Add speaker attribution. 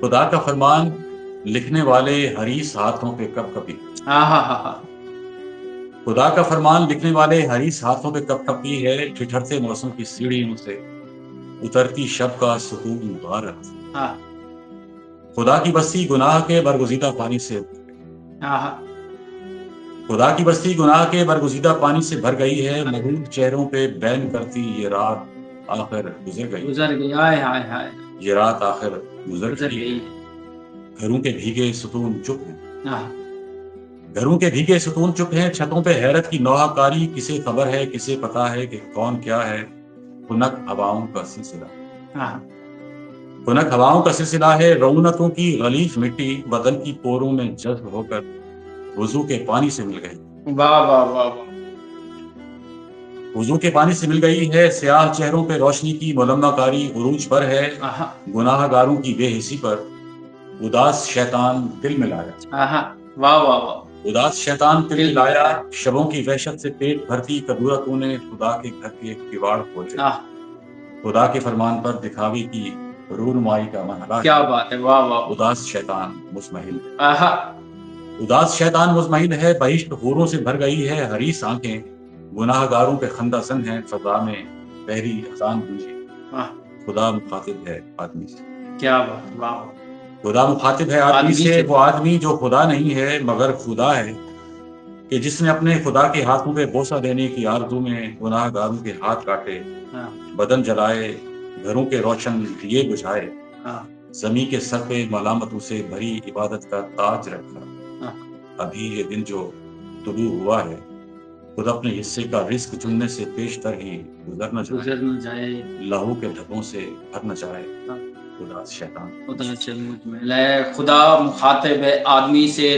Speaker 1: خدا کا فرمان لکھنے والے حریص ہاتھوں پہ کب کبھی، خدا کا فرمان لکھنے والے حریص ہاتھوں پہ کب کبھی ہے، ٹھٹھرتے موسم کی سیڑھیوں سے اترتی شب کا سکون غارت، خدا کی بستی گناہ کے برگزیدہ پانی سے، خدا کی بستی گناہ کے برگزیدہ پانی سے بھر گئی ہے، مغرور چہروں پہ بین کرتی یہ رات آخر گزر گئی، یہ رات آخر گزر گئی، گھروں کے بھیگے ستون چپ ہیں، گھروں کے بھیگے ستون چپ ہیں، چھتوں پہ حیرت کی نوحہ کاری، کسے خبر ہے کسے پتا ہے کہ کون کیا ہے، خنک ہواؤں کا سلسلہ، خنک ہواؤں کا سلسلہ ہے، رونقوں کی غلیظ مٹی بدن کی پوروں میں جذب ہو کر وضو کے پانی سے مل گئی، وضو کے پانی سے مل گئی ہے، سیاہ چہروں پہ روشنی کی ملمہ کاری عروج پر ہے، گناہ گاروں کی بے حسی پر اداس شیطان دل میں لایا، اداس شیطان دل میں لایا، شبوں کی وحشت سے پیٹ بھرتی کدورتوں نے خدا کے گھر کے کواڑ کھولے، خدا کے فرمان پر دکھاوے کی رونمائی کا مرحلہ، کیا بات ہے، اداس شیطان مزمحل، اداس شیطان مزمحل ہے، بہشت حوروں سے بھر گئی ہے، حریص آنکھیں گناہ گاروں پہ خندہ سن ہیں، فضا میں بحری اذان گونجی، خدا مخاطب ہے آدمی سے، کیا بات، خدا مخاطب ہے آدمی سے، وہ آدمی جو خدا نہیں ہے مگر خدا ہے، کہ جس نے اپنے خدا کے ہاتھوں پہ بوسہ دینے کی آرزو میں گناہ گاروں کے ہاتھ کاٹے، بدن جلائے، گھروں کے روشن دیے بجھائے، زمین کے سر پہ ملامتوں سے بھری عبادت کا تاج رکھا، ابھی یہ دن جو طلوع ہوا ہے، خود اپنے حصے کا رزق چننے سے پیشتر ہی گزر نہ جائے، لہو کے ڈھکوں سے بھر نہ جائے، اداس شیطان، خدا مخاطب ہے آدمی سے۔